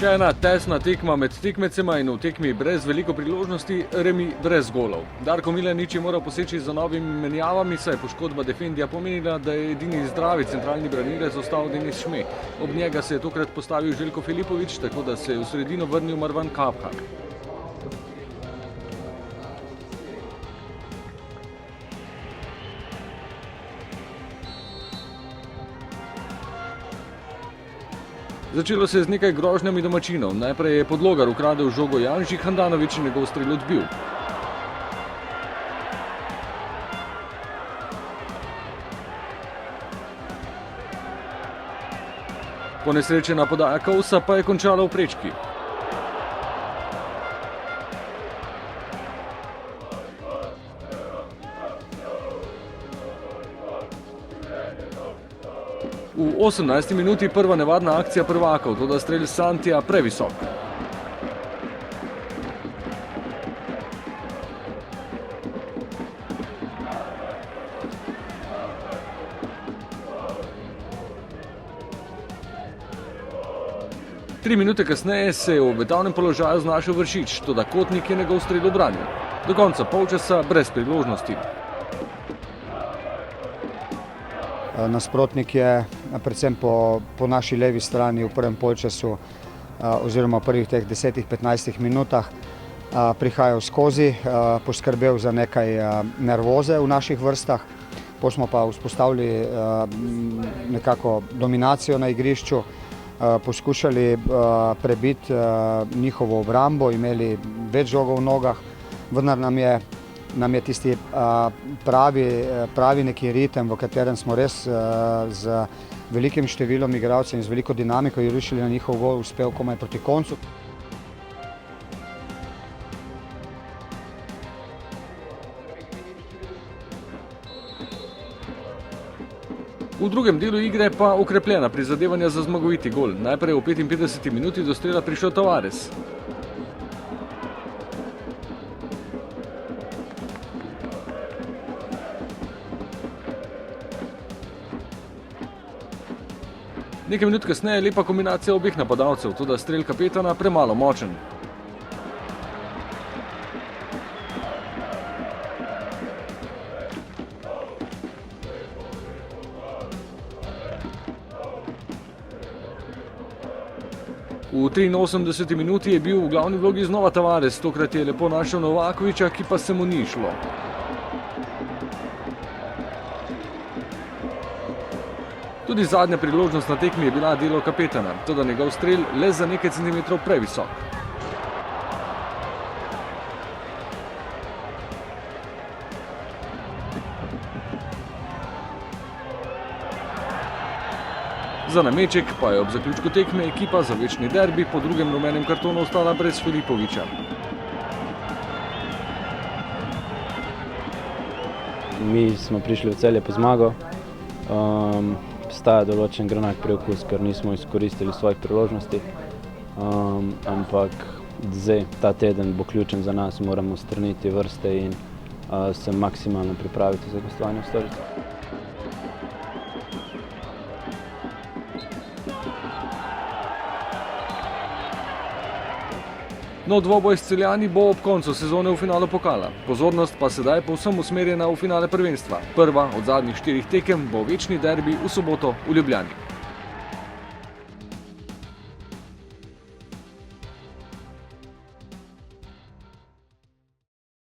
Še ena tesna tekma med tekmecema in v tekmi brez veliko priložnosti, remi brez golov. Darko Milanič je moral poseči za novimi menjavami, saj poškodba defendija pomenila, da je edini zdravi centralni branilec ostal Denis Šme. Ob njega se je tokrat postavil Željko Filipović, tako da se je v sredino vrnil Marwan Kabhar. Začelo se je z nekaj grožnjami domačinov. Najprej je Podlogar ukradel žogo Janži, Handanović njegov strel odbil. Ponesrečena podaja Kovsa pa je končala v prečki. V 18. minuti prva nevadna akcija prvakov, toda strel Santija previsok. Tri minute kasneje se je v obetavnem položaju znašel Vršič, toda Kotnik je njegov strel obranil. Do konca polčasa brez priložnosti. Nasprotnik je predvsem po naši levi strani v prvem polčasu oziroma v prvih teh 10-15 minutah prihajal skozi, poskrbel za nekaj nervoze v naših vrstah. Potem smo pa vzpostavili nekako dominacijo na igrišču, poskušali prebiti njihovo obrambo, imeli več žogov v nogah, vendar nam je tisti pravi neki ritem, v katerem smo res z velikim številom igralcev in z veliko dinamiko rušili na njihov gol, uspel komaj proti koncu. V drugem delu igre pa okrepljena prizadevanja za zmagoviti gol. Najprej v 55. minuti do strela prišel Tavares. Nekaj minut kasneje lepa kombinacija obeh napadalcev, toda strel kapetana premalo močen. V 83. minuti je bil v glavni vlogi znova Tavares, tokrat je lepo našel Novakovića, ki pa se mu ni šlo. Tudi zadnja priložnost na tekmi je bila delo kapetana, toda njegov strel le za nekaj centimetrov previsok. Za nameček pa je ob zaključku tekme ekipa za večni derbi po drugem rumenem kartonu ostala brez Filipovića. Mi smo prišli v Celje po zmago. Obstaja določen grenak preokus, ker nismo izkoristili svojih priložnosti, ampak zdaj ta teden bo ključen za nas, moramo strniti vrste in se maksimalno pripraviti za gostovanje v Stolici. No, dvoboj s Celjani bo ob koncu sezone v finalu pokala. Pozornost pa sedaj povsem usmerjena v finale prvenstva. Prva od zadnjih 4 tekem bo večni derbi v soboto v Ljubljani.